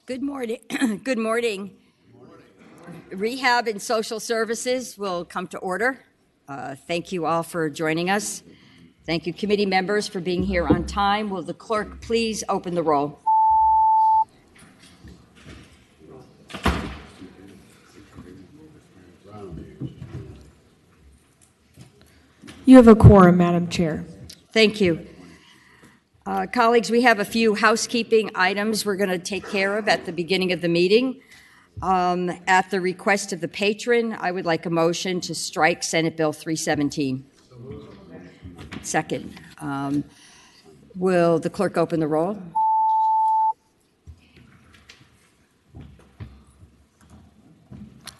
Good morning. Good morning. Rehab and Social Services will come to order. Thank you all for joining us. Thank you, committee members, for being here on time. Will the clerk please open the roll? You have a quorum, Madam Chair. Thank you. Colleagues, we have a few housekeeping items we're going to take care of at the beginning of the meeting. At the request of the patron, I would like a motion to strike Senate Bill 317. Second. Will the clerk open the roll?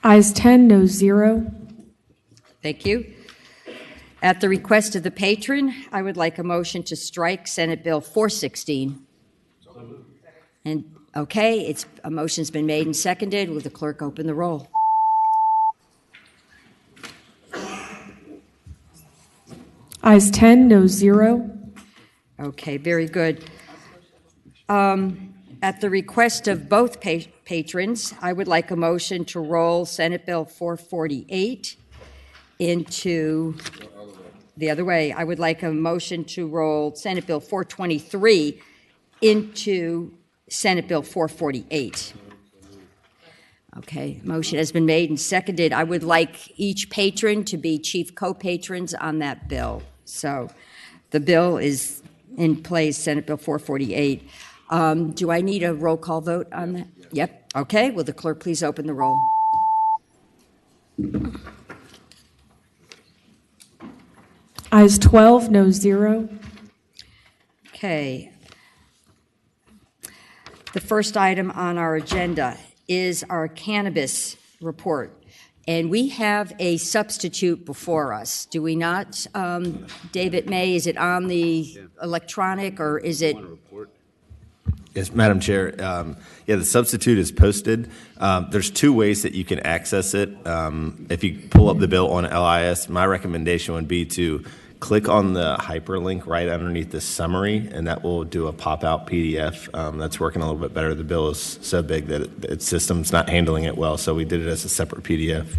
Ayes 10, no 0. Thank you. At the request of the patron, I would like a motion to strike Senate Bill 416. And okay, a motion's been made and seconded. Will the clerk open the roll? Ayes 10, no 0. Okay, very good. At the request of both patrons, I would like a motion to roll Senate Bill 448 into the other way. I would like a motion to roll Senate Bill 423 into Senate Bill 448. Okay, motion has been made and seconded. I would like each patron to be chief co-patrons on that bill. So the bill is in place, Senate Bill 448. Do I need a roll call vote on that? Yep. Okay, will the clerk please open the roll? Ayes 12, no 0. Okay. The first item on our agenda is our cannabis report. And we have a substitute before us, do we not? David May, is it on the electronic or is it? Yes, Madam Chair. The substitute is posted. There's two ways that you can access it. If you pull up the bill on LIS, my recommendation would be to click on the hyperlink right underneath the summary, and that will do a pop-out PDF. That's working a little bit better. The bill is so big that its system's not handling it well, so we did it as a separate PDF.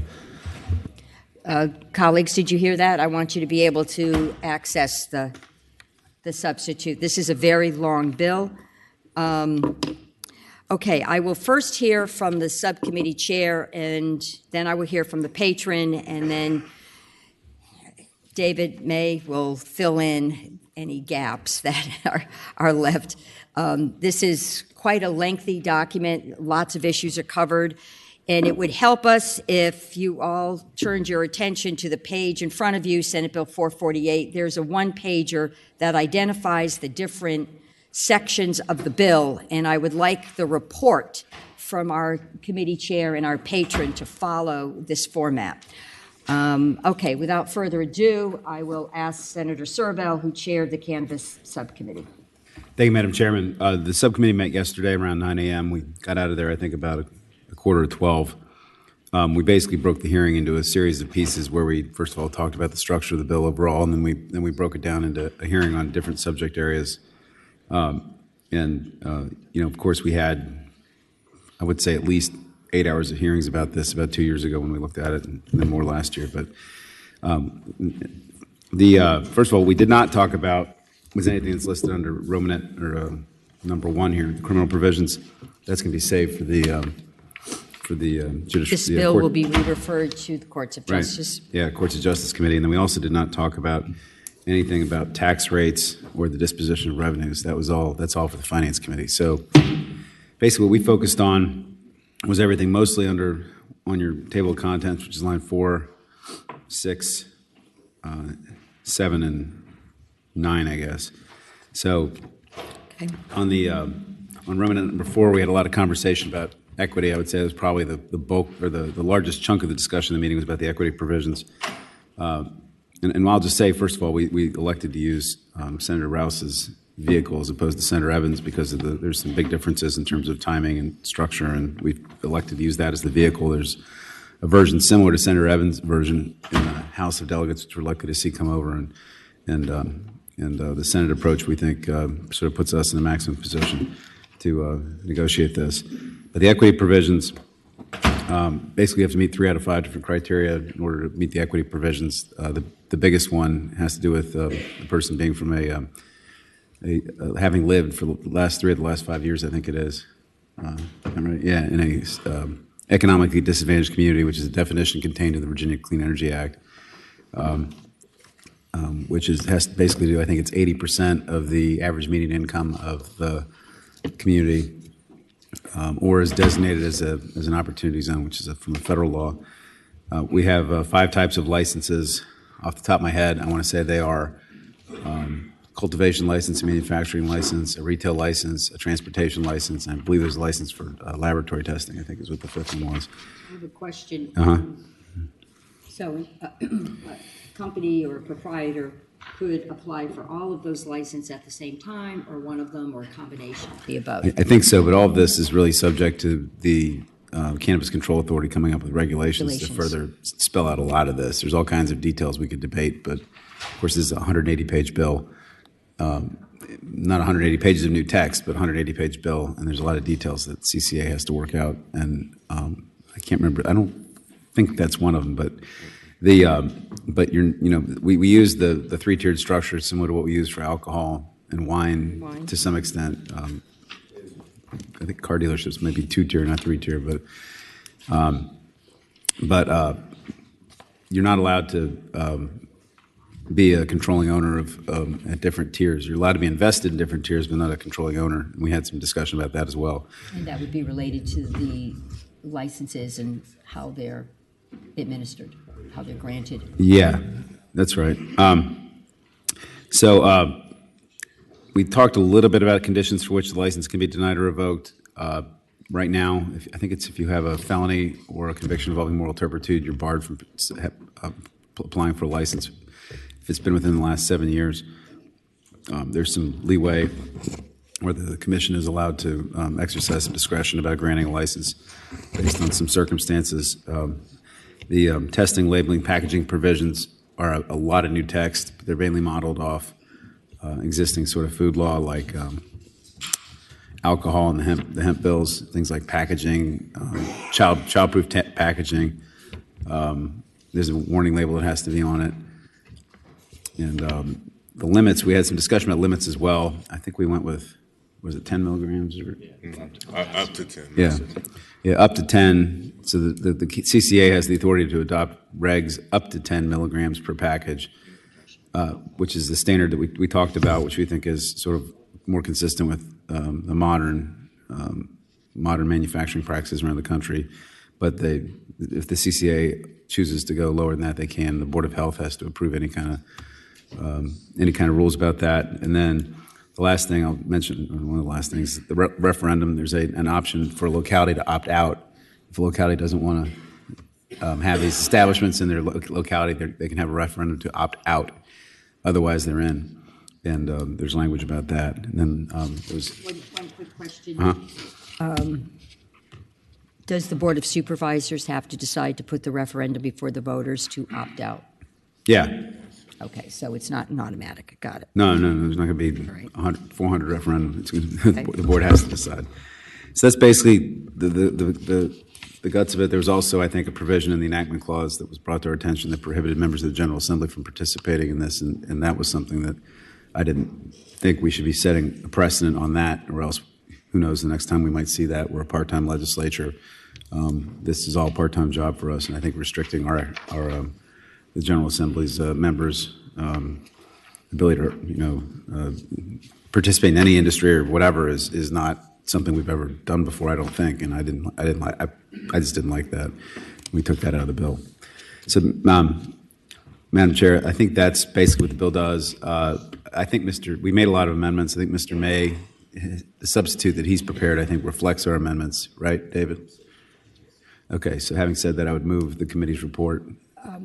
Colleagues, did you hear that? I want you to be able to access the substitute. This is a very long bill. Okay, I will first hear from the subcommittee chair, and then I will hear from the patron, and then David May will fill in any gaps that are left. This is quite a lengthy document. Lots of issues are covered, and it would help us if you all turned your attention to the page in front of you, Senate Bill 448. There's a one-pager that identifies the different sections of the bill, and I would like the report from our committee chair and our patron to follow this format. Okay, without further ado, I will ask Senator Serbell, who chaired the Cannabis Subcommittee. Thank you, Madam Chairman. The subcommittee met yesterday around 9 a.m. We got out of there, I think, about a quarter to 12. We basically broke the hearing into a series of pieces where we, first of all, talked about the structure of the bill overall, and then we broke it down into a hearing on different subject areas. Of course, we had, I would say, at least 8 hours of hearings about this about 2 years ago when we looked at it, and then more last year. But first of all, we did not talk about was anything that's listed under Romanet or number 1 here, the criminal provisions. That's going to be saved for the judicial. This bill will be referred to the Courts of Justice. Right. Yeah, Courts of Justice Committee, and then we also did not talk about anything about tax rates or the disposition of revenues. That's all for the Finance Committee. So basically, what we focused on was everything mostly on your table of contents, which is line 4, 6, 7, and 9, I guess. So okay. On Romanet number 4, we had a lot of conversation about equity. I would say it was probably the bulk or the largest chunk of the discussion in the meeting was about the equity provisions. And I'll just say, first of all, we elected to use Senator Rouse's vehicle as opposed to Senator Evans because there's some big differences in terms of timing and structure, and we've elected to use that as the vehicle. There's a version similar to Senator Evans' version in the House of Delegates, which we're lucky to see come over, and the Senate approach, we think, sort of puts us in the maximum position negotiate this. But the equity provisions, basically you have to meet 3 out of 5 different criteria in order to meet the equity provisions. The biggest one has to do with the person being from having lived for the last 3 of the last 5 years, I think it is. Yeah, in a economically disadvantaged community, which is a definition contained in the Virginia Clean Energy Act, which has to basically do, I think it's 80% of the average median income of the community, or is designated as an opportunity zone, which is from a federal law. We have 5 types of licenses. Off the top of my head, I want to say they are cultivation license, a manufacturing license, a retail license, a transportation license, and I believe there's a license for laboratory testing, I think is what the 5th one was. I have a question. Uh-huh. So a company or a proprietor could apply for all of those licenses at the same time, or one of them, or a combination of the above? I think so, but all of this is really subject to the Cannabis Control Authority coming up with regulations to further spell out a lot of this. There's all kinds of details we could debate, but of course this is a 180-page bill. Not 180 pages of new text, but 180-page bill, and there's a lot of details that CCA has to work out, and I can't remember. I don't think that's one of them, but we use the 3-tiered structure similar to what we use for alcohol and wine. To some extent. I think car dealerships may be 2-tier, not 3-tier, but you're not allowed to be a controlling owner of at different tiers. You're allowed to be invested in different tiers, but not a controlling owner. And we had some discussion about that as well. And that would be related to the licenses and how they're administered, how they're granted. Yeah, that's right. So we talked a little bit about conditions for which the license can be denied or revoked. Right now, I think it's if you have a felony or a conviction involving moral turpitude, you're barred from applying for a license if it's been within the last 7 years. There's some leeway where the commission is allowed to exercise some discretion about granting a license based on some circumstances. The testing, labeling, packaging provisions are a lot of new text. They're mainly modeled off existing sort of food law, like alcohol and the hemp bills, things like packaging, child-proof packaging. There's a warning label that has to be on it. And the limits, we had some discussion about limits as well. I think we went with, was it 10 milligrams? Or? Up to 10. Yeah, up to 10. So the CCA has the authority to adopt regs up to 10 milligrams per package, which is the standard that we talked about, which we think is sort of more consistent with the modern manufacturing practices around the country. But if the CCA chooses to go lower than that, they can. The Board of Health has to approve any kind of rules about that. And then the last thing I'll mention, one of the last things, the referendum. There's an option for a locality to opt out. If a locality doesn't want to have these establishments in their locality, they can have a referendum to opt out. Otherwise, they're in. And there's language about that. And then there's one quick question. Does the Board of Supervisors have to decide to put the referendum before the voters to opt out? Yeah. Okay, so it's not an automatic. Got it. No, there's not going to be 400 referendum. The board has to decide. So that's basically the guts of it. There was also, I think, a provision in the enactment clause that was brought to our attention that prohibited members of the General Assembly from participating in this, and that was something that I didn't think we should be setting a precedent on that, or else who knows, the next time we might see that. We're a part-time legislature. This is all a part-time job for us, and I think restricting the General Assembly's members' ability to, participate in any industry or whatever is not something we've ever done before. I don't think, and I just didn't like that. We took that out of the bill. So, Madam Chair, I think that's basically what the bill does. I think we made a lot of amendments. I think Mr. May, the substitute that he's prepared, I think reflects our amendments, right, David? Okay. So, having said that, I would move the committee's report.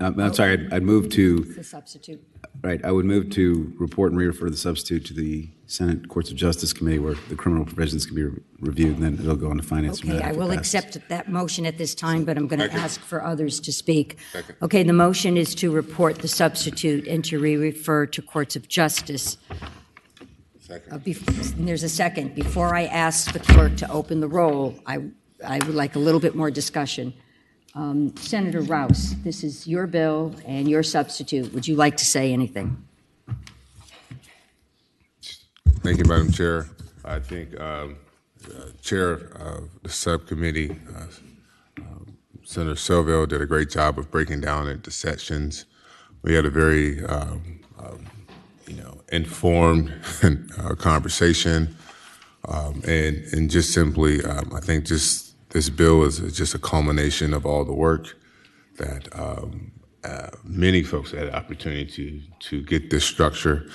I'm sorry. I'd move to the substitute. Right. I would move to report and re-refer the substitute to the Senate Courts of Justice Committee, where the criminal provisions can be reviewed, and then it'll go on to Finance. Okay, I will accept that motion at this time, but I'm going to ask for others to speak. Okay, the motion is to report the substitute and to re-refer to Courts of Justice. Second. And there's a second. Before I ask the clerk to open the roll, I would like a little bit more discussion. Senator Rouse, this is your bill and your substitute. Would you like to say anything? Thank you, Madam Chair. I think Chair of the subcommittee, Senator Silville, did a great job of breaking down into sections. We had a very informed conversation, and just simply, I think just this bill is just a culmination of all the work that many folks had the opportunity to get this structure.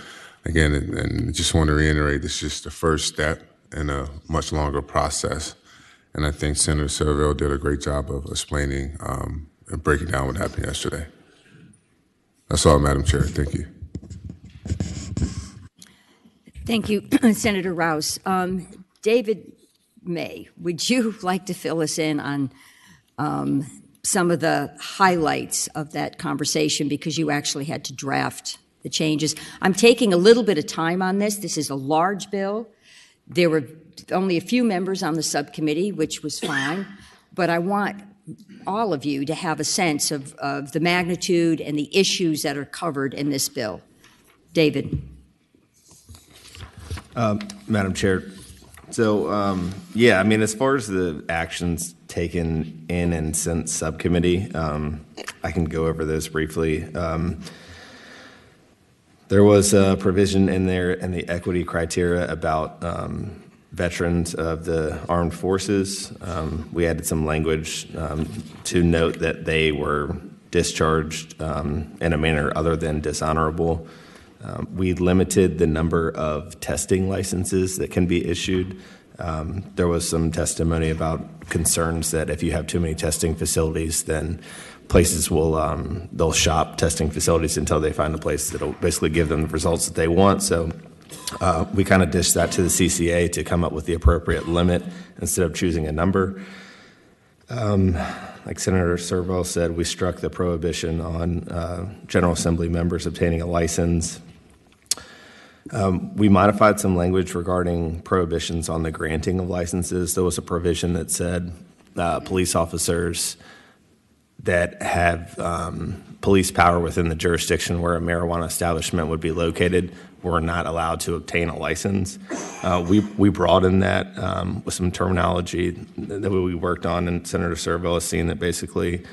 Again, and just want to reiterate, this is just the first step in a much longer process. And I think Senator Silville did a great job of explaining and breaking down what happened yesterday. That's all, Madam Chair. Thank you. Thank you, Senator Rouse. David May, would you like to fill us in on some of the highlights of that conversation, because you actually had to draft the changes? I'm taking a little bit of time on this. This is a large bill. There were only a few members on the subcommittee, which was fine, but I want all of you to have a sense of the magnitude and the issues that are covered in this bill. David. Madam Chair, so as far as the actions taken in and since subcommittee, I can go over those briefly. There was a provision in there in the equity criteria about veterans of the armed forces. We added some language to note that they were discharged in a manner other than dishonorable. We limited the number of testing licenses that can be issued. There was some testimony about concerns that if you have too many testing facilities, then places will they'll shop testing facilities until they find a place that'll basically give them the results that they want. So we kind of dished that to the CCA to come up with the appropriate limit instead of choosing a number. Like Senator Servo said, we struck the prohibition on General Assembly members obtaining a license. We modified some language regarding prohibitions on the granting of licenses. There was a provision that said police officers that have police power within the jurisdiction where a marijuana establishment would be located were not allowed to obtain a license. We broadened that with some terminology that we worked on, and Senator Servo has seen that basically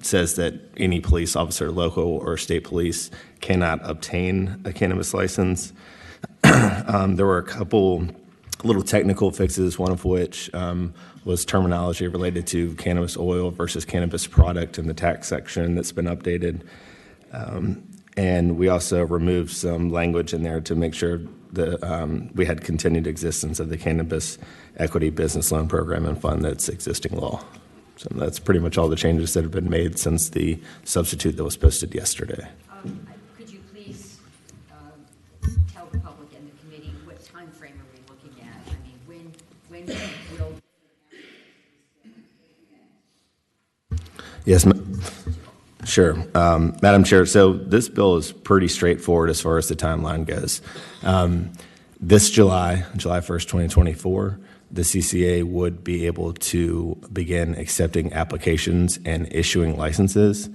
says that any police officer, local or state police, cannot obtain a cannabis license. There were a couple little technical fixes, one of which was terminology related to cannabis oil versus cannabis product in the tax section that's been updated. And we also removed some language in there to make sure that we had continued existence of the Cannabis Equity Business Loan Program and Fund that's existing law. So that's pretty much all the changes that have been made since the substitute that was posted yesterday. Could you please tell the public and the committee what time frame are we looking at? I mean, when will... Yes, sure. Madam Chair, so this bill is pretty straightforward as far as the timeline goes. This July 1st, 2024, the CCA would be able to begin accepting applications and issuing licenses,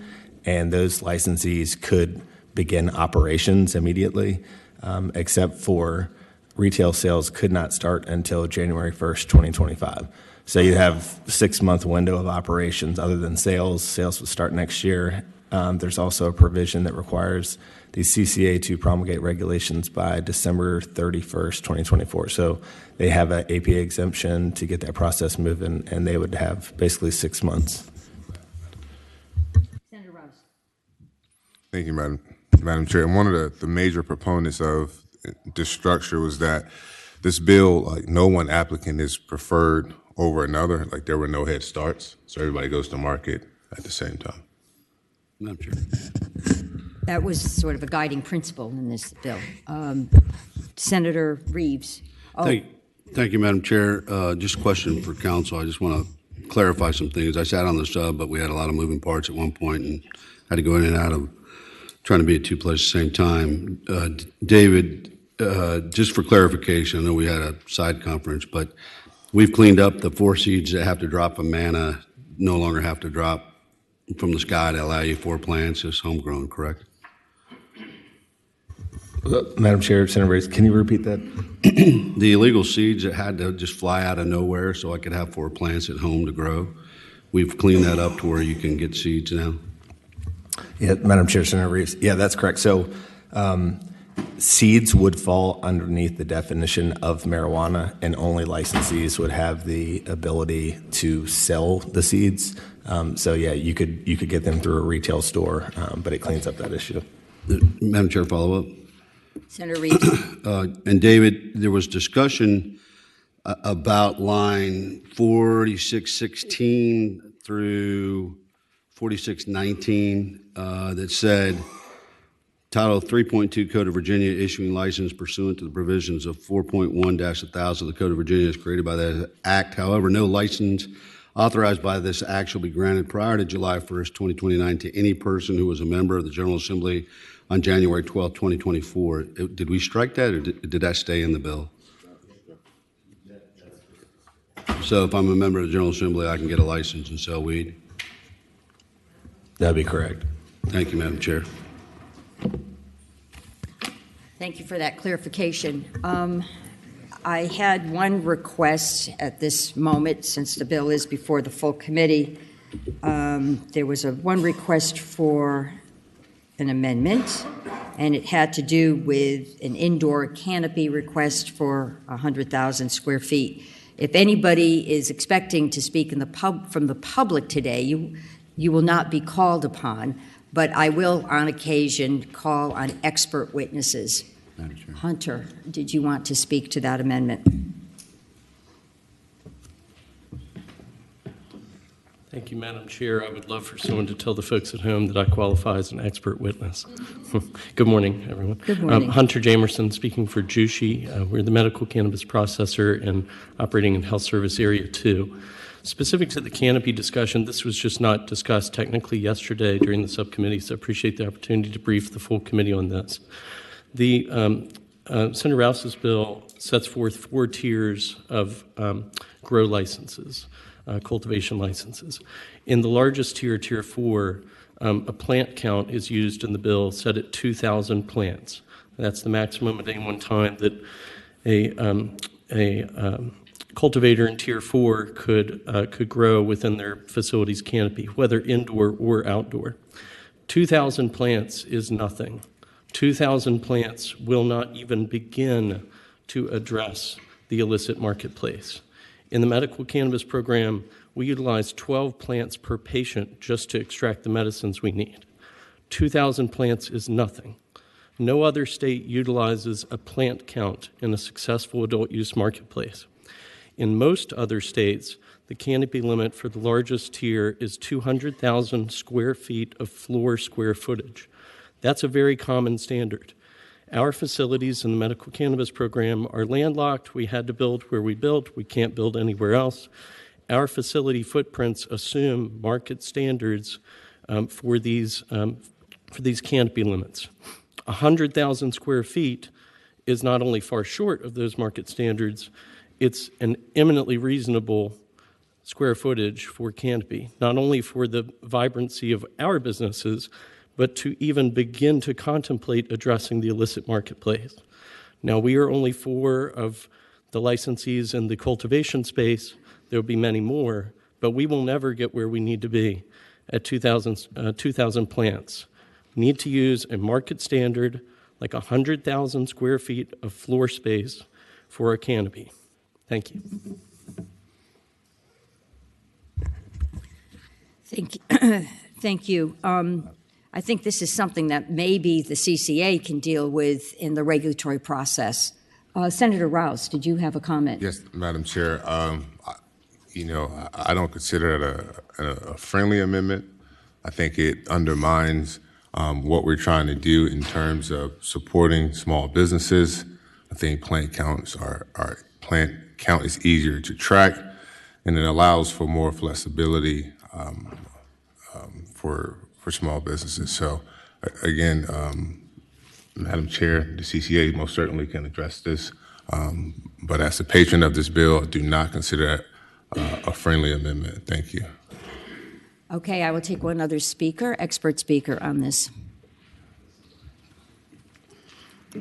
and those licensees could begin operations immediately, except for retail sales could not start until January 1st, 2025. So you have a 6-month window of operations other than sales. Sales would start next year. There's also a provision that requires the CCA to promulgate regulations by December 31st, 2024. So they have an APA exemption to get that process moving, and they would have basically 6 months. Senator Rouse. Thank you, Madam Chair. And one of the major proponents of this structure was that this bill, like no one applicant is preferred over another, like there were no head starts, so everybody goes to market at the same time. Madam Chair. That was sort of a guiding principle in this bill. Senator Reeves. Oh, Thank you, Madam Chair. Just a question for council. I just want to clarify some things. I sat on the sub, but we had a lot of moving parts at one point and had to go in and out of trying to be at two places at the same time. David, Just for clarification, I know we had a side conference, but we've cleaned up the 4 seeds that have to drop from manna, no longer have to drop from the sky to allow you 4 plants. It's homegrown, correct? Madam Chair, Senator Reyes, can you repeat that? The illegal seeds that had to just fly out of nowhere so I could have 4 plants at home to grow, we've cleaned that up to where you can get seeds now. Yeah, Madam Chair, Senator Reeves. Yeah, that's correct. So seeds would fall underneath the definition of marijuana, and only licensees would have the ability to sell the seeds. So yeah, you could get them through a retail store, but it cleans up that issue. Madam Chair, follow up. Senator Reeves. And David, there was discussion about line 4616 through 4619 that said, Title 3.2 Code of Virginia issuing license pursuant to the provisions of 4.1-1000 of the Code of Virginia is created by that act. However, no license authorized by this act shall be granted prior to July 1st, 2029 to any person who was a member of the General Assembly on January 12th, 2024. Did we strike that, or did that stay in the bill? So if I'm a member of the General Assembly, I can get a license and sell weed? That'd be correct. Thank you, Madam Chair. Thank you for that clarification. I had one request at this moment, since the bill is before the full committee. There was one request for an amendment, and it had to do with an indoor canopy request for 100,000 square feet. If anybody is expecting to speak from the public today, you will not be called upon, but I will, on occasion, call on expert witnesses. Hunter, did you want to speak to that amendment? Thank you, Madam Chair. I would love for someone to tell the folks at home that I qualify as an expert witness. Good morning, everyone. Good morning. Hunter Jamerson, speaking for Jushi. We're the medical cannabis processor and operating in Health Service Area 2. Specific to the canopy discussion, this was just not discussed technically yesterday during the subcommittee, so I appreciate the opportunity to brief the full committee on this. The Senator Rouse's bill sets forth 4 tiers of grow licenses, cultivation licenses. In the largest tier, Tier 4, a plant count is used in the bill set at 2,000 plants. That's the maximum at any one time that a cultivator in Tier 4 could grow within their facility's canopy, whether indoor or outdoor. 2,000 plants is nothing. 2,000 plants will not even begin to address the illicit marketplace. In the medical cannabis program, we utilize 12 plants per patient just to extract the medicines we need. 2,000 plants is nothing. No other state utilizes a plant count in a successful adult use marketplace. In most other states, the canopy limit for the largest tier is 200,000 square feet of floor square footage. That's a very common standard. Our facilities in the medical cannabis program are landlocked. We had to build where we built. We can't build anywhere else. Our facility footprints assume market standards for these canopy limits. 100,000 square feet is not only far short of those market standards, it's an eminently reasonable square footage for canopy, not only for the vibrancy of our businesses, but to even begin to contemplate addressing the illicit marketplace. Now, we are only 4 of the licensees in the cultivation space. There will be many more, but we will never get where we need to be at 2,000 plants. We need to use a market standard like 100,000 square feet of floor space for a canopy. Thank you. Thank you. I think this is something that maybe the CCA can deal with in the regulatory process. Senator Rouse, did you have a comment? Yes, Madam Chair. I don't consider it a friendly amendment. I think it undermines what we're trying to do in terms of supporting small businesses. I think plant count is easier to track, and it allows for more flexibility for small businesses. So, again, Madam Chair, the CCA most certainly can address this. But as a patron of this bill, I do not consider it a friendly amendment. Thank you. Okay, I will take one other speaker, expert speaker on this.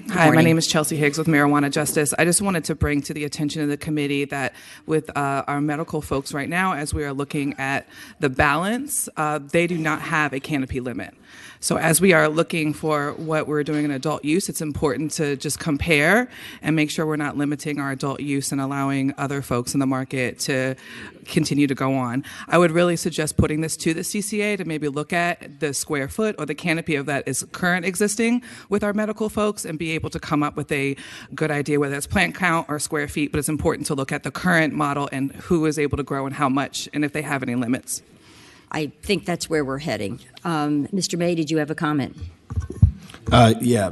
Hi, my morning. name is Chelsea Higgs with Marijuana Justice. I just wanted to bring to the attention of the committee that with our medical folks right now, as we are looking at the balance, they do not have a canopy limit. So as we are looking for what we're doing in adult use, it's important to just compare and make sure we're not limiting our adult use and allowing other folks in the market to continue to go on. I would really suggest putting this to the CCA to maybe look at the square foot or the canopy of that is current existing with our medical folks and be able to come up with a good idea whether it's plant count or square feet, but it's important to look at the current model and who is able to grow and how much and if they have any limits. I think that's where we're heading. Mr. May, did you have a comment? Yeah,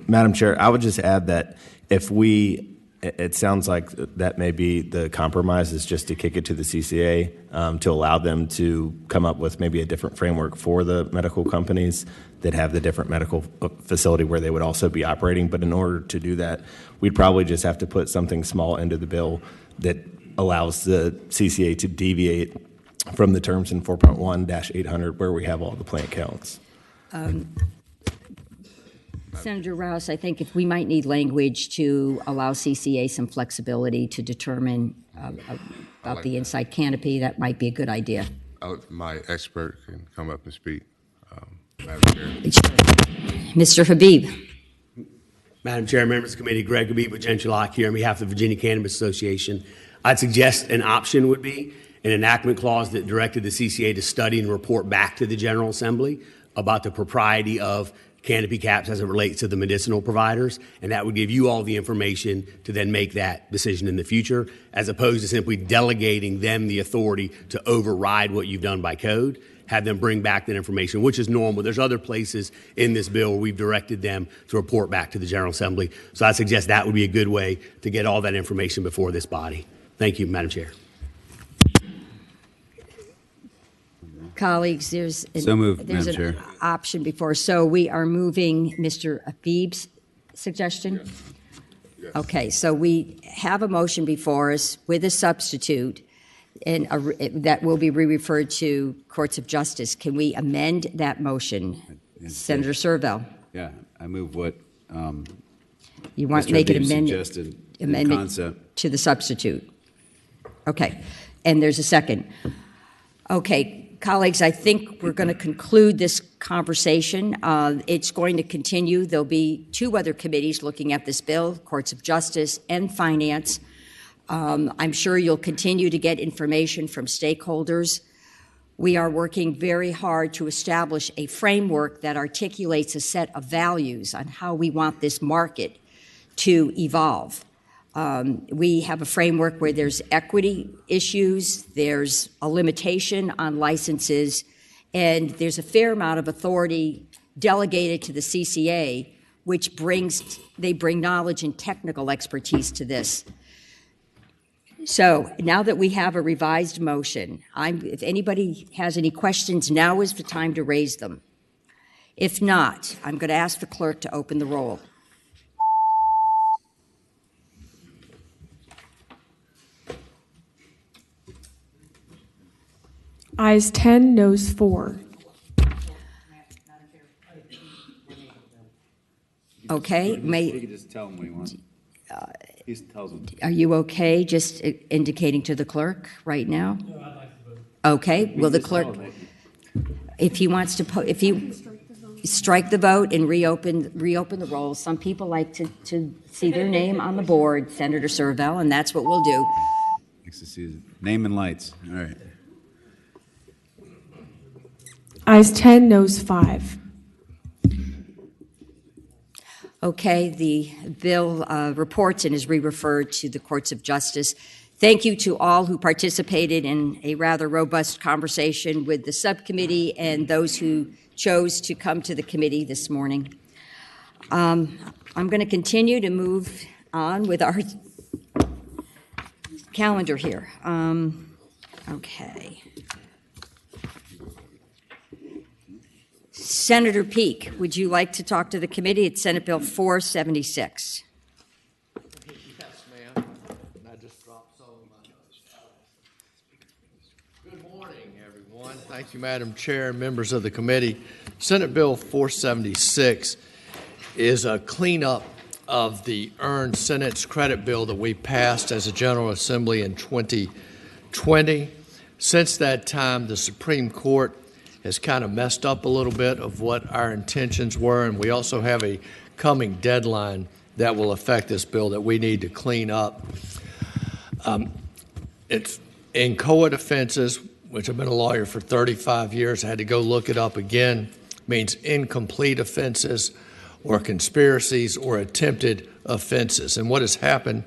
Madam Chair, I would just add that it sounds like that may be the compromise is just to kick it to the CCA to allow them to come up with maybe a different framework for the medical companies that have the different medical facility where they would also be operating. But in order to do that, we'd probably just have to put something small into the bill that allows the CCA to deviate from the terms in 4.1-800 where we have all the plant counts. Senator Rouse, I think if we might need language to allow CCA some flexibility to determine about the inside canopy, that might be a good idea. My expert can come up and speak. Madam Chair. Mr. Habib. Madam Chair, members of the committee, Greg Habib with Gentrilock here on behalf of the Virginia Cannabis Association. I'd suggest an option would be an enactment clause that directed the CCA to study and report back to the General Assembly about the propriety of canopy caps as it relates to the medicinal providers, and that would give you all the information to then make that decision in the future, as opposed to simply delegating them the authority to override what you've done by code, have them bring back that information, which is normal. There's other places in this bill where we've directed them to report back to the General Assembly. So I suggest that would be a good way to get all that information before this body. Thank you, Madam Chair. Colleagues, there's So moved, there's Madam an Chair. option before. So we are moving Mr. Habib's suggestion? Yes. Okay, so we have a motion before us with a substitute and that will be re-referred to courts of justice. Can we amend that motion? Senator Servell. Yeah, I move what You want to Mr. make an Habib amendment, suggested in amendment concept. to the substitute. Okay, and there's a second. Okay, colleagues, I think we're going to conclude this conversation. It's going to continue. There'll be two other committees looking at this bill, Courts of Justice and Finance. I'm sure you'll continue to get information from stakeholders. We are working very hard to establish a framework that articulates a set of values on how we want this market to evolve. We have a framework where there's equity issues, there's a limitation on licenses, and there's a fair amount of authority delegated to the CCA, which they bring knowledge and technical expertise to this. So now that we have a revised motion, if anybody has any questions, now is the time to raise them. If not, I'm going to ask the clerk to open the roll. Ayes 10, noes 4. Okay, You can just tell him what you want. He tells them. are you okay just indicating to the clerk right now? No, I'd like to vote. Okay, will the clerk, if he wants to, if he strike the vote and reopen the roll. Some people like to see their name on the board, Senator Servell, and that's what we'll do. Name and lights. All right. Ayes 10, noes 5. Okay, the bill reports and is re-referred to the courts of justice. Thank you to all who participated in a rather robust conversation with the subcommittee and those who chose to come to the committee this morning. I'm going to continue to move on with our calendar here. Okay. Senator Peake, would you like to talk to the committee? It's Senate Bill 476. Yes, ma'am. I just dropped some of my notes. Good morning, everyone. Thank you, Madam Chair and members of the committee. Senate Bill 476 is a cleanup of the earned sentence credit bill that we passed as a General Assembly in 2020. Since that time, the Supreme Court has kind of messed up a little bit of what our intentions were, and we also have a coming deadline that will affect this bill that we need to clean up. It's inchoate offenses, which I've been a lawyer for 35 years. I had to go look it up again. Means incomplete offenses or conspiracies or attempted offenses. And what has happened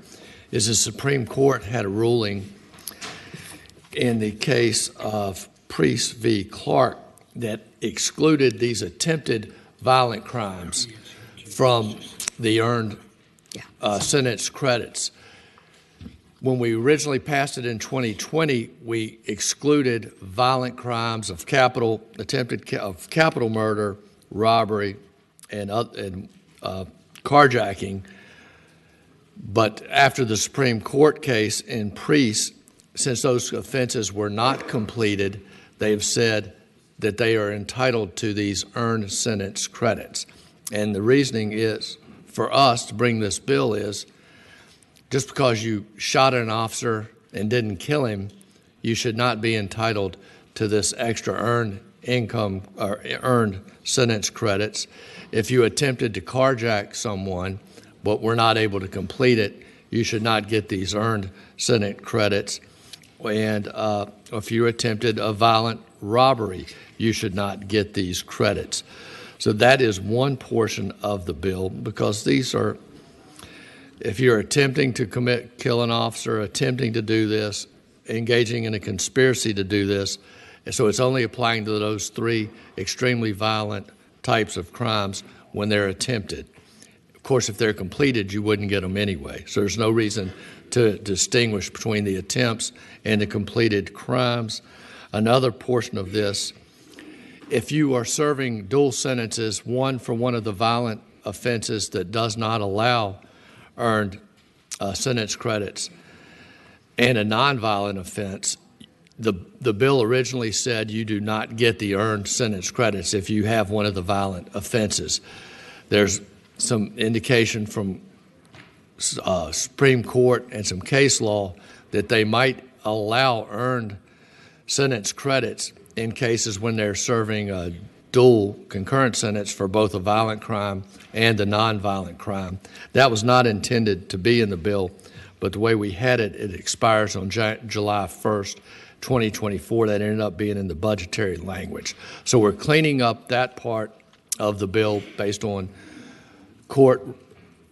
is the Supreme Court had a ruling in the case of Priest v. Clark that excluded these attempted violent crimes from the earned sentence credits. When we originally passed it in 2020, we excluded violent crimes of capital murder, robbery, and carjacking. But after the Supreme Court case in Priest, since those offenses were not completed, they've said that they are entitled to these earned sentence credits. And the reasoning is, for us to bring this bill is, just because you shot an officer and didn't kill him, you should not be entitled to this extra earned income or earned sentence credits. If you attempted to carjack someone but were not able to complete it, you should not get these earned sentence credits. And if you attempted a violent robbery, you should not get these credits. So that is one portion of the bill, because these are, if you're attempting to kill an officer, attempting to do this, engaging in a conspiracy to do this, and so it's only applying to those three extremely violent types of crimes when they're attempted. Of course, if they're completed, you wouldn't get them anyway. So there's no reason to distinguish between the attempts and the completed crimes. Another portion of this, if you are serving dual sentences, one for one of the violent offenses that does not allow earned sentence credits and a nonviolent offense, the bill originally said you do not get the earned sentence credits if you have one of the violent offenses. There's some indication from Supreme Court and some case law that they might allow earned sentence credits in cases when they're serving a dual concurrent sentence for both a violent crime and a nonviolent crime. That was not intended to be in the bill, but the way we had it, it expires on July 1st, 2024. That ended up being in the budgetary language. So we're cleaning up that part of the bill based on court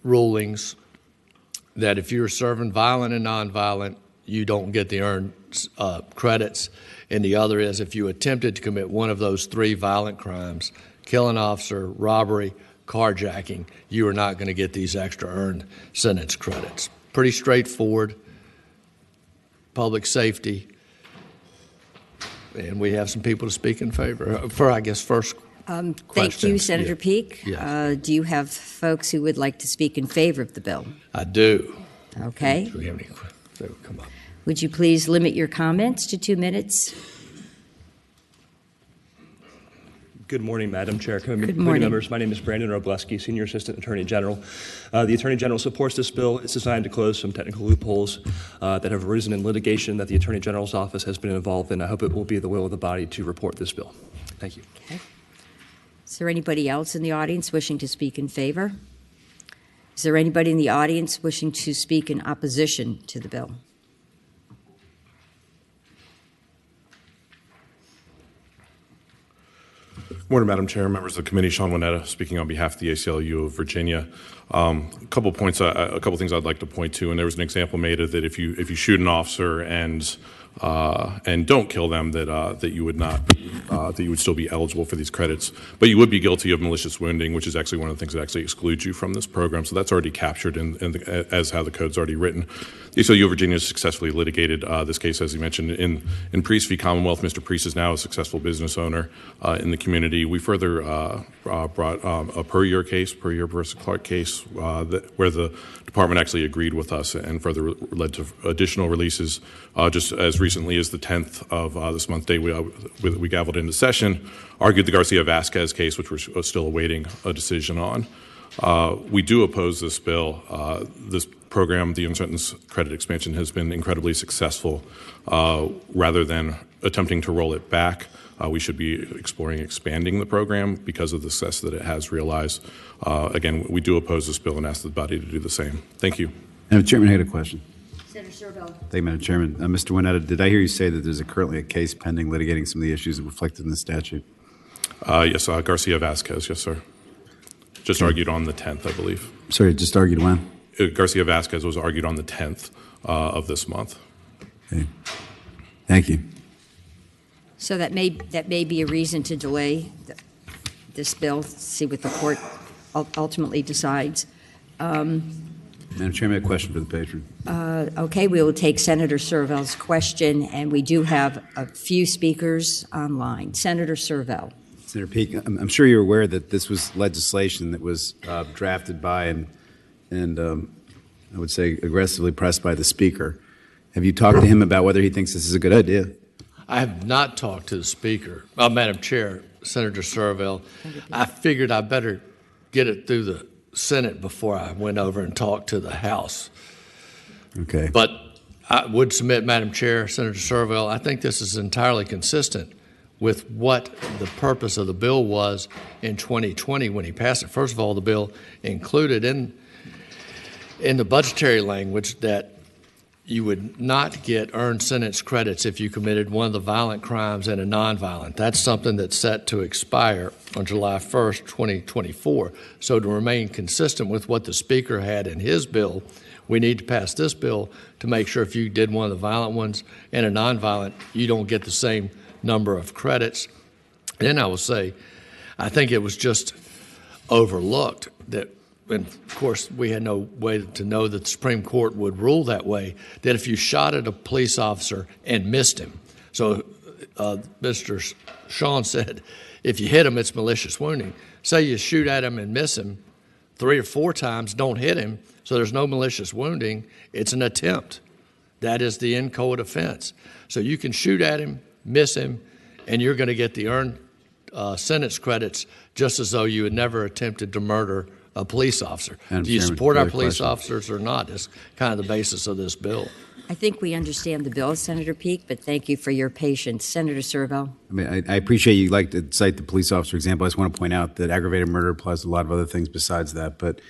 rulings that if you're serving violent and nonviolent, you don't get the earned credits. And the other is if you attempted to commit one of those three violent crimes, kill an officer, robbery, carjacking, you are not going to get these extra earned sentence credits. Pretty straightforward. Public safety. And we have some people to speak in favor. For, I guess, first Thank you, Senator Peake. Yes. Do you have folks who would like to speak in favor of the bill? I do. Okay. Do we have any? They will come up. Would you please limit your comments to 2 minutes? Good morning, Madam Chair. Good morning. Members. My name is Brandon Robleski, Senior Assistant Attorney General. The Attorney General supports this bill. It's designed to close some technical loopholes that have arisen in litigation that the Attorney General's office has been involved in. I hope it will be the will of the body to report this bill. Thank you. Okay. Is there anybody else in the audience wishing to speak in favor? Is there anybody in the audience wishing to speak in opposition to the bill? Morning, Madam Chair, members of the committee. Sean Winetta, speaking on behalf of the ACLU of Virginia. A couple things I'd like to point to, and there was an example made of that if you shoot an officer and and don't kill them, that you would not that you would still be eligible for these credits, but you would be guilty of malicious wounding, which is actually one of the things that actually excludes you from this program. So that's already captured as how the code's already written. The ACLU of Virginia has successfully litigated this case, as you mentioned, in Priest v. Commonwealth. Mr. Priest is now a successful business owner in the community. We further brought a per-year case, per-year versus Clark case, where the department actually agreed with us and further led to additional releases. Just as recently as the 10th of this month date, we gavelled into session, argued the Garcia Vasquez case, which we're still awaiting a decision on. We do oppose this bill. This program, the Young Sentence Credit Expansion, has been incredibly successful. Rather than attempting to roll it back, we should be exploring expanding the program because of the success that it has realized. Again, we do oppose this bill and ask the body to do the same. Thank you. Madam Chairman, I had a question. Senator Servo. Thank you, Madam Chairman. Mr. Winetta, did I hear you say that there's currently a case pending litigating some of the issues reflected in the statute? Yes, Garcia Vasquez, yes, sir. Just argued on the 10th, I believe. Sorry, just argued when? Garcia Vasquez was argued on the 10th of this month. Okay. Thank you. So that may be a reason to delay this bill, see what the court ultimately decides. Madam Chairman, I have a question for the patron. Okay, we will take Senator Servel's question, and we do have a few speakers online. Senator Servel. Senator Peake, I'm sure you're aware that this was legislation that was drafted by and I would say aggressively pressed by the Speaker. Have you talked to him about whether he thinks this is a good idea? I have not talked to the Speaker. Madam Chair, Senator Servel, I figured I better get it through the Senate before I went over and talked to the House. Okay. But I would submit, Madam Chair, Senator Servel, I think this is entirely consistent with what the purpose of the bill was in 2020 when he passed it. First of all, the bill included in the budgetary language that you would not get earned sentence credits if you committed one of the violent crimes and a nonviolent. That's something that's set to expire on July 1st, 2024. So to remain consistent with what the Speaker had in his bill, we need to pass this bill to make sure if you did one of the violent ones and a nonviolent, you don't get the same number of credits. Then I will say, I think it was just overlooked that, and of course we had no way to know that the Supreme Court would rule that way, that if you shot at a police officer and missed him, so Mr. Sean said, if you hit him, it's malicious wounding. Say you shoot at him and miss him 3 or 4 times, don't hit him, so there's no malicious wounding, it's an attempt. That is the in-code offense. So you can shoot at him, miss him, and you're going to get the earned sentence credits just as though you had never attempted to murder a police officer. Do you support our police officers or not is kind of the basis of this bill. I think we understand the bill, Senator Peake, but thank you for your patience. Senator Servo. I mean, I appreciate you like to cite the police officer example. I just want to point out that aggravated murder applies to a lot of other things besides that. But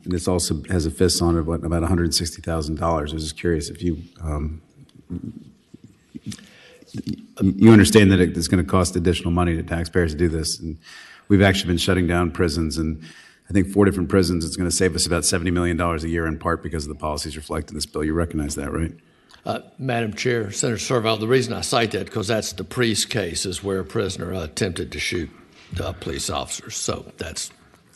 this also has a fist on it, about $160,000. I was just curious if you you understand that it's going to cost additional money to taxpayers to do this. And we've actually been shutting down prisons, and I think 4 different prisons. It's going to save us about $70 million a year in part because of the policies reflected in this bill. You recognize that, right? Madam Chair, Senator Serval, the reason I cite that because that's the Priest case is where a prisoner attempted to shoot police officers. So that's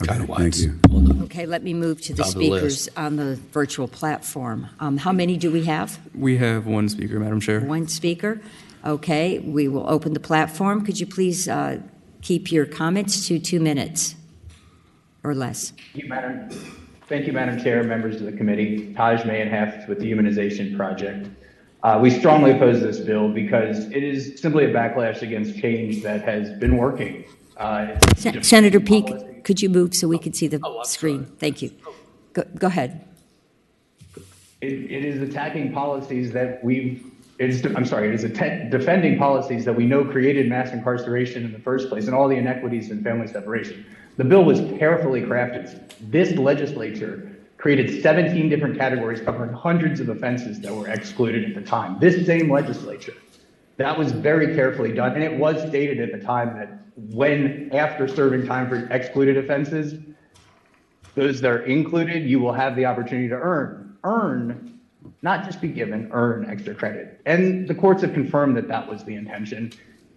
kind of why thank it's you. on the Okay, let me move to the top of the list. speakers on the virtual platform. How many do we have? We have one speaker, Madam Chair. One speaker. Okay, we will open the platform. Could you please keep your comments to 2 minutes or less? Thank you, Madam Chair, members of the committee. Taj Mayenheft with the Humanization Project. We strongly oppose this bill because it is simply a backlash against change that has been working. Senator Peake, could you move so we can see the screen? Sorry. Thank you. Go ahead. It is attacking policies that it is defending policies that we know created mass incarceration in the first place and all the inequities in family separation. The bill was carefully crafted. This legislature created 17 different categories covering hundreds of offenses that were excluded at the time. This same legislature, that was very carefully done. And it was stated at the time that when, after serving time for excluded offenses, those that are included, you will have the opportunity to earn not just be given, earn extra credit. And the courts have confirmed that that was the intention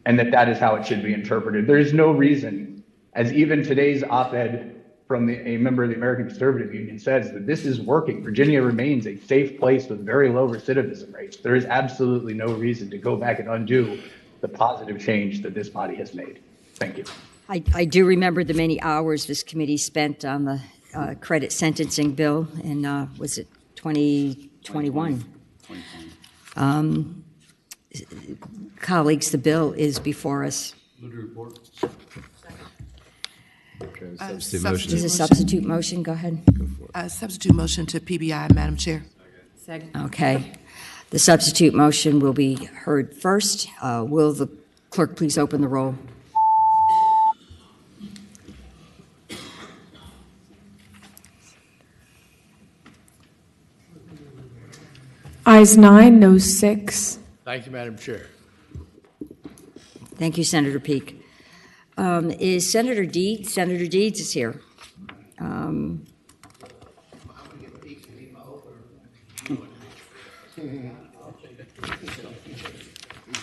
and that that is how it should be interpreted. There is no reason, as even today's op-ed from a member of the American Conservative Union says, that this is working. Virginia remains a safe place with very low recidivism rates. There is absolutely no reason to go back and undo the positive change that this body has made. Thank you. I do remember the many hours this committee spent on the credit sentencing bill in, was it 2021? Colleagues, the bill is before us. Is a substitute motion? Go ahead. Substitute motion to PBI, Madam Chair. Second. Okay. The substitute motion will be heard first. Will the clerk please open the roll? Ayes 9, noes 6. Thank you, Madam Chair. Thank you, Senator Peake. Is Senator Deeds? Senator Deeds is here.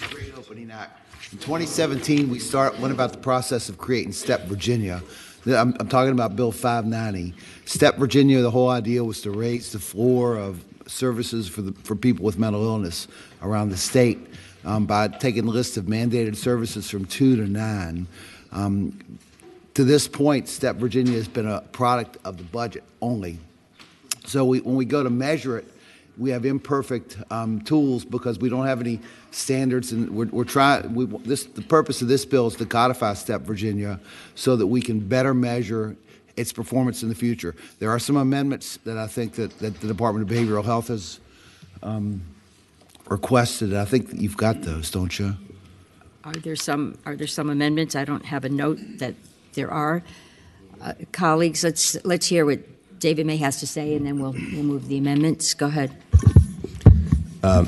Great opening act. In 2017, we went about the process of creating STEP Virginia. I'm talking about Bill 590. STEP Virginia, the whole idea was to raise the floor of services for people with mental illness around the state by taking a list of mandated services from 2 to 9. To this point, STEP Virginia has been a product of the budget only. So when we go to measure it, we have imperfect tools because we don't have any standards, and we're trying. The purpose of this bill is to codify STEP Virginia so that we can better measure its performance in the future. There are some amendments that I think that the Department of Behavioral Health has requested. I think that you've got those, don't you? Are there some amendments? I don't have a note that there are. Colleagues, let's hear what David May has to say, and then we'll move the amendments. Go ahead.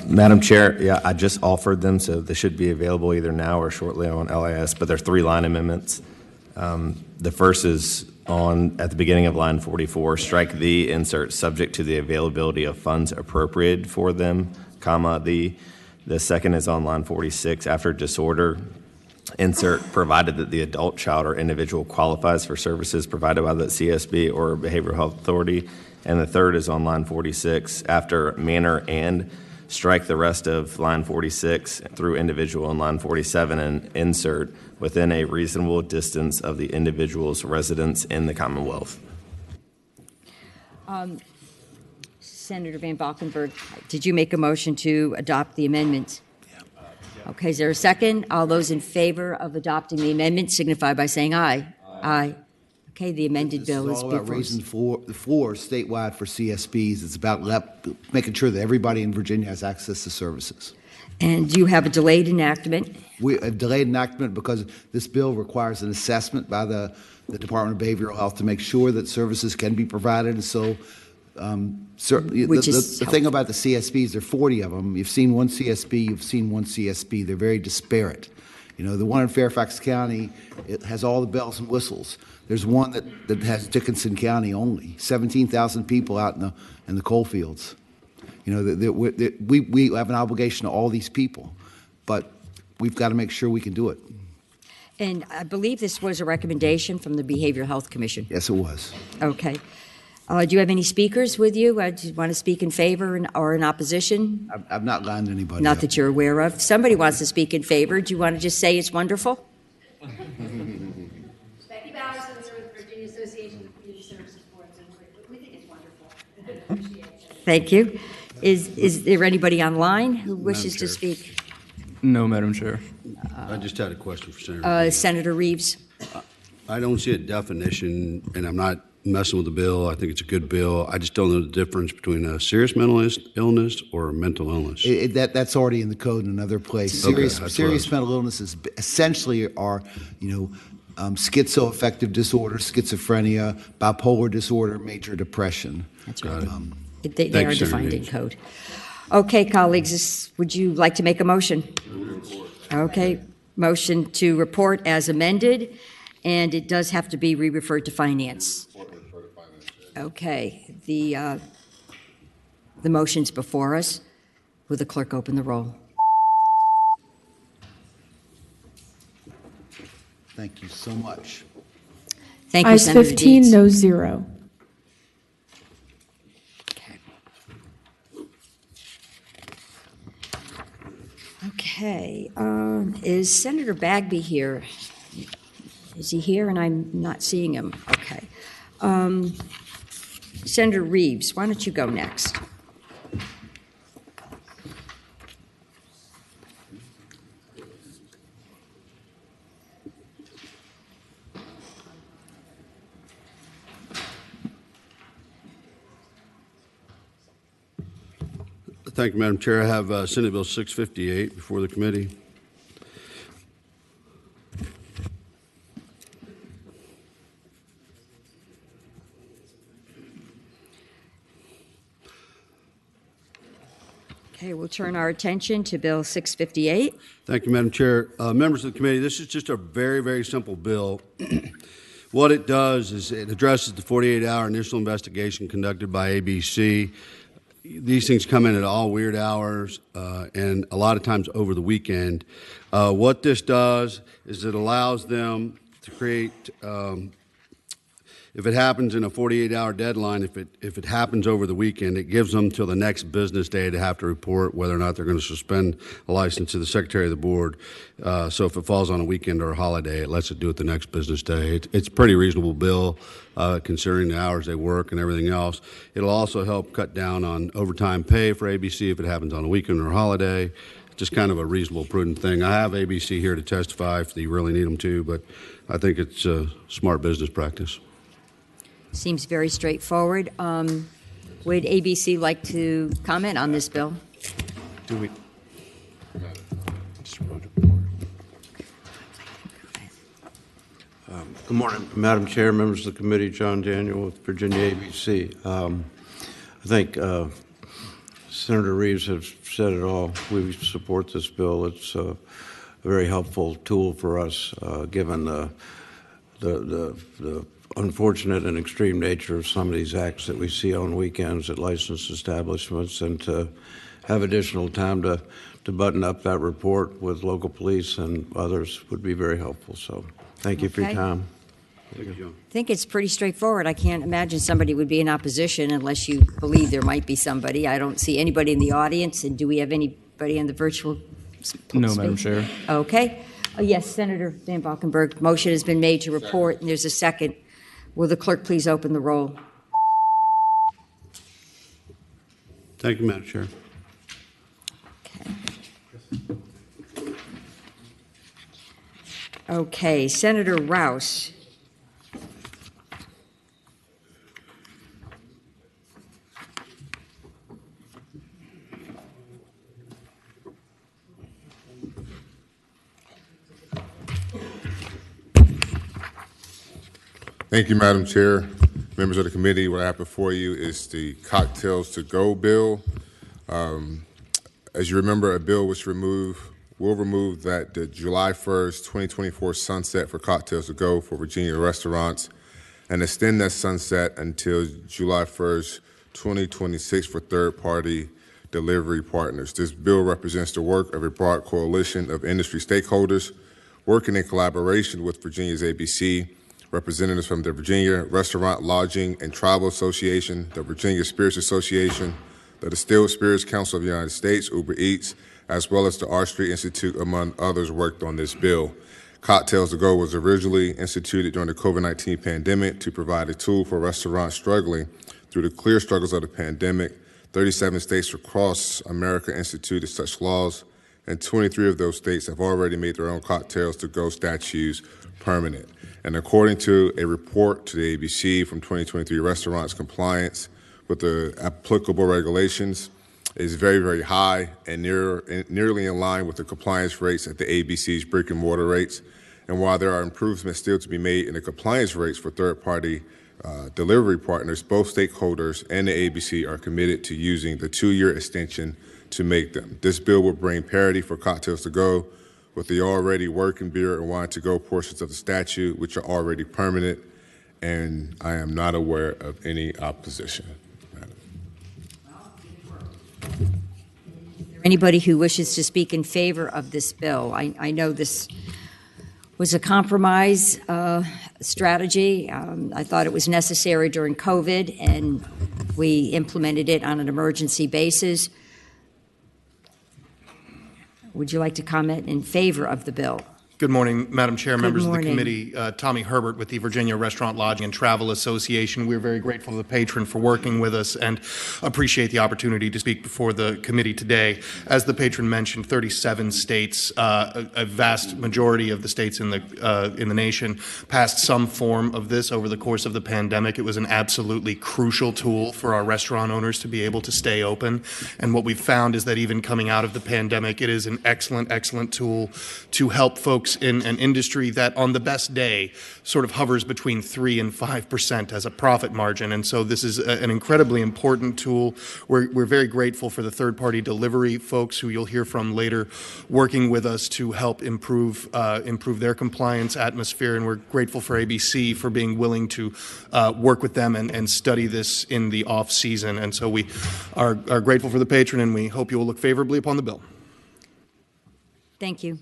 Madam Chair, yeah, I just offered them, so they should be available either now or shortly on LIS, but they're 3-line amendments. The first is at the beginning of line 44, strike the insert subject to the availability of funds appropriated for them, comma, the second is on line 46, after disorder, insert provided that the adult, child, or individual qualifies for services provided by the CSB or Behavioral Health Authority. And the third is on line 46, after manner and strike the rest of line 46 through individual on line 47 and insert within a reasonable distance of the individual's residence in the Commonwealth. Senator Van Valkenburg, did you make a motion to adopt the amendment? Okay, is there a second? All those in favor of adopting the amendment signify by saying aye. Aye. Okay, the amended bill is all about before us. raising the floor statewide for CSBs. It's about making sure that everybody in Virginia has access to services. And you have a delayed enactment. We have delayed enactment because this bill requires an assessment by the Department of Behavioral Health to make sure that services can be provided. And so the thing about the CSBs, there are 40 of them. You've seen one CSB, you've seen one CSB. They're very disparate. You know, the one in Fairfax County, it has all the bells and whistles. There's one that has Dickinson County only, 17,000 people out in the coal fields. You know, we have an obligation to all these people, but we've got to make sure we can do it. And I believe this was a recommendation from the Behavioral Health Commission. Yes, it was. Okay. Do you have any speakers with you? Do you want to speak in favor or in opposition? I've not lined anybody Not up. that you're aware of. Somebody wants to speak in favor. Do you want to just say it's wonderful? Becky Bowers, with Virginia Association of Community Services Boards, and we think it's wonderful. Thank you. Is there anybody online who wishes to speak? No, Madam Chair. I just had a question for Senator. Senator Reeves. I don't see a definition, and I'm not messing with the bill. I think it's a good bill. I just don't know the difference between a serious mental illness or a mental illness. That's already in the code in another place. Serious mental illnesses essentially are, schizoaffective disorder, schizophrenia, bipolar disorder, major depression. That's right. They are defined in code. Okay, colleagues, would you like to make a motion? Okay, motion to report as amended, and it does have to be re-referred to finance. Okay, the motions before us. Will the clerk open the roll? Thank you so much. Thank you, Ayes Senator 15, Dietz. no 0. Okay, is Senator Bagby here? Is he here and I'm not seeing him? Okay. Senator Reeves, why don't you go next? Thank you, Madam Chair. I have Senate Bill 658 before the committee. Okay, we'll turn our attention to Bill 658. Thank you, Madam Chair. Members of the committee, this is just a very, very simple bill. What it does is it addresses the 48-hour initial investigation conducted by ABC. These things come in at all weird hours and a lot of times over the weekend. What this does is it allows them to create, if it happens in a 48-hour deadline, if it happens over the weekend, it gives them till the next business day to have to report whether or not they're going to suspend a license to the Secretary of the Board. So if it falls on a weekend or a holiday, it lets it do it the next business day. It's a pretty reasonable bill considering the hours they work and everything else. It'll also help cut down on overtime pay for ABC if it happens on a weekend or a holiday. Just kind of a reasonable, prudent thing. I have ABC here to testify if you really need them to, but I think it's a smart business practice. Seems very straightforward. Would ABC like to comment on this bill? Do we? Good morning, Madam Chair, members of the committee. John Daniel with Virginia ABC. I think Senator Reeves has said it all. We support this bill. It's a very helpful tool for us, given the unfortunate and extreme nature of some of these acts that we see on weekends at licensed establishments, and to have additional time to button up that report with local police and others would be very helpful. So thank you for your Okay. time. I think it's pretty straightforward. I can't imagine somebody would be in opposition unless you believe there might be somebody. I don't see anybody in the audience, and do we have anybody in the virtual No, Madam Chair. Okay. Yes, Senator Van Valkenburg, motion has been made to report, and there's a second. Will the clerk please open the roll? Thank you, Madam Chair. Okay, Senator Rouse. Thank you, Madam Chair. Members of the committee, what I have before you is the Cocktails to Go bill. As you remember, a bill which will remove that the July 1st, 2024 sunset for Cocktails to Go for Virginia restaurants and extend that sunset until July 1st, 2026 for third-party delivery partners. This bill represents the work of a broad coalition of industry stakeholders working in collaboration with Virginia's ABC, representatives from the Virginia Restaurant, Lodging, and Travel Association, the Virginia Spirits Association, the Distilled Spirits Council of the United States, Uber Eats, as well as the R Street Institute, among others, worked on this bill. Cocktails to Go was originally instituted during the COVID-19 pandemic to provide a tool for restaurants struggling through the clear struggles of the pandemic. 37 states across America instituted such laws, and 23 of those states have already made their own Cocktails to Go statutes permanent. And according to a report to the ABC from 2023, restaurants' compliance with the applicable regulations is very, very high and nearly in line with the compliance rates at the ABC's brick and mortar rates. And while there are improvements still to be made in the compliance rates for third-party delivery partners, both stakeholders and the ABC are committed to using the 2-year extension to make them. This bill will bring parity for Cocktails to Go with the already working beer and wine to go portions of the statute, which are already permanent, and I am not aware of any opposition. Anybody who wishes to speak in favor of this bill? I know this was a compromise strategy. I thought it was necessary during COVID, and we implemented it on an emergency basis. Would you like to comment in favor of the bill? Good morning, Madam Chair, members of the morning. committee. Tommy Herbert with the Virginia Restaurant, Lodging, and Travel Association. We're very grateful to the patron for working with us and appreciate the opportunity to speak before the committee today. As the patron mentioned, 37 states, a vast majority of the states in the nation, passed some form of this over the course of the pandemic. It was an absolutely crucial tool for our restaurant owners to be able to stay open. And what we've found is that even coming out of the pandemic, it is an excellent, excellent tool to help folks in an industry that on the best day sort of hovers between 3 and 5% as a profit margin. And so this is an incredibly important tool. We're very grateful for the third-party delivery folks who you'll hear from later working with us to help improve their compliance atmosphere. And we're grateful for ABC for being willing to work with them and study this in the off-season. And so we are grateful for the patron, and we hope you will look favorably upon the bill. Thank you.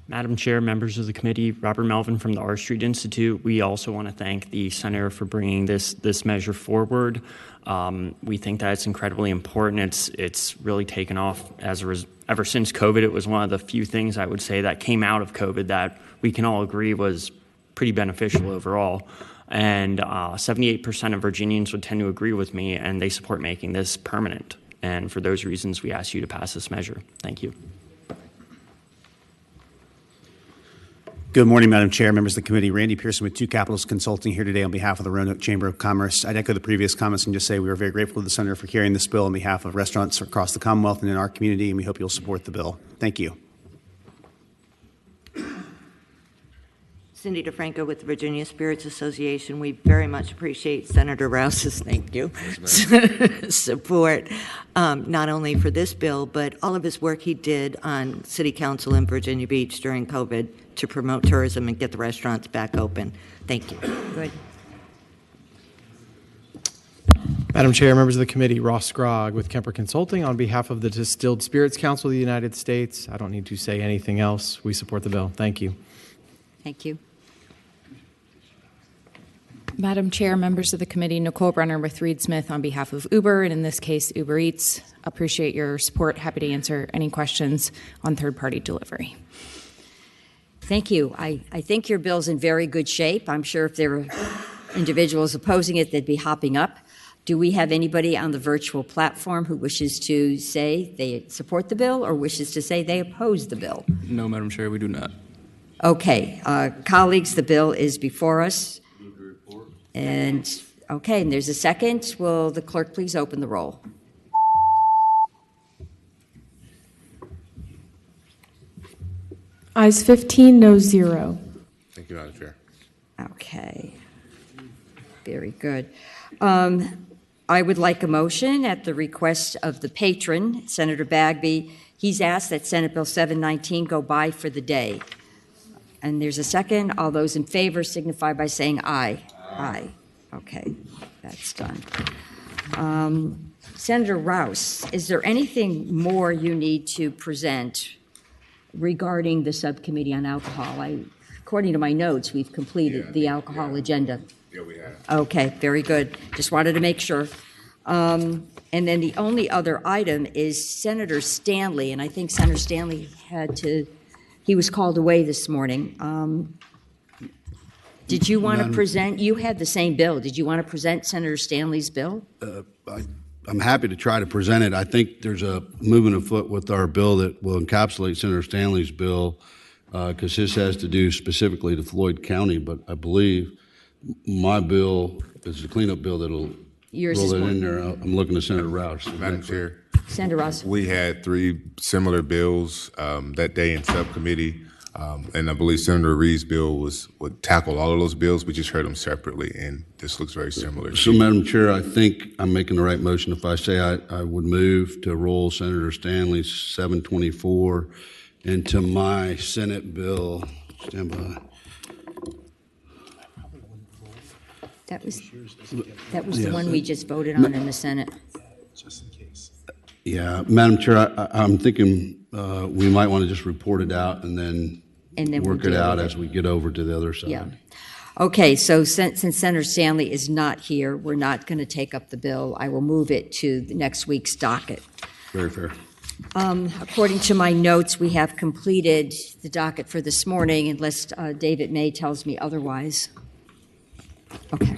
Madam Chair, members of the committee, Robert Melvin from the R Street Institute. We also want to thank the Senator for bringing this measure forward. We think that it's incredibly important. It's really taken off ever since COVID. It was one of the few things I would say that came out of COVID that we can all agree was pretty beneficial overall. And 78% of Virginians would tend to agree with me, and they support making this permanent. And for those reasons, we ask you to pass this measure. Thank you. Good morning, Madam Chair, members of the committee. Randy Pearson with Two Capitals Consulting here today on behalf of the Roanoke Chamber of Commerce. I'd echo the previous comments and just say we are very grateful to the Senator for carrying this bill on behalf of restaurants across the Commonwealth and in our community, and we hope you'll support the bill. Thank you. Cindy DeFranco with the Virginia Spirits Association. We very much appreciate Senator Rouse's support, not only for this bill, but all of his work he did on City Council in Virginia Beach during COVID to promote tourism and get the restaurants back open. Thank you. Good. Madam Chair, members of the committee, Ross Scrogg with Kemper Consulting on behalf of the Distilled Spirits Council of the United States. I don't need to say anything else. We support the bill. Thank you. Thank you. Madam Chair, members of the committee, Nicole Brenner with Reed Smith on behalf of Uber, and in this case, Uber Eats. Appreciate your support. Happy to answer any questions on third-party delivery. Thank you. I think your bill's in very good shape. I'm sure if there were individuals opposing it, they'd be hopping up. Do we have anybody on the virtual platform who wishes to say they support the bill or wishes to say they oppose the bill? No, Madam Chair, we do not. Okay. Colleagues, the bill is before us. And there's a second. Will the clerk please open the roll? Ayes 15, no 0. Thank you, Madam Chair. Okay. Very good. I would like a motion at the request of the patron, Senator Bagby. He's asked that Senate Bill 719 go by for the day. And there's a second. All those in favor signify by saying aye. Aye. Okay, that's done. Senator Rouse, is there anything more you need to present regarding the subcommittee on alcohol? According to my notes, we've completed the alcohol agenda. Yeah, we have. Okay, very good. Just wanted to make sure. And then the only other item is Senator Stanley, and I think Senator Stanley he was called away this morning. Did you want to present? You had the same bill. Did you want to present Senator Stanley's bill? I'm happy to try to present it. I think there's a movement afoot with our bill that will encapsulate Senator Stanley's bill because this has to do specifically to Floyd County, but I believe my bill is the cleanup bill that'll roll it in there. I'm looking at Senator Rouse. Madam Chair. Senator Rouse. We had 3 similar bills that day in subcommittee. And I believe Senator Reed's bill would tackle all of those bills. We just heard them separately, and this looks very similar. So, Madam Chair, I think I'm making the right motion if I say I would move to roll Senator Stanley's 724 into my Senate bill. Stand by. That was the one we just voted on in the Senate. Just in case. Yeah, Madam Chair, I'm thinking we might want to just report it out and then we'll work it deal out with as we get over to the other side. Yeah. Okay, so since Senator Stanley is not here, we're not going to take up the bill. I will move it to the next week's docket. Very fair. According to my notes, we have completed the docket for this morning, unless David May tells me otherwise. Okay.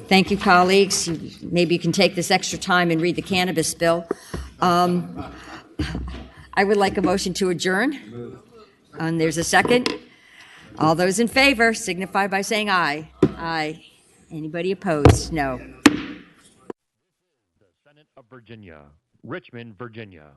Thank you, colleagues. Maybe you can take this extra time and read the cannabis bill. I would like a motion to adjourn. And there's a second. All those in favor signify by saying aye. Aye. Anybody opposed? No. The Senate of Virginia, Richmond, Virginia.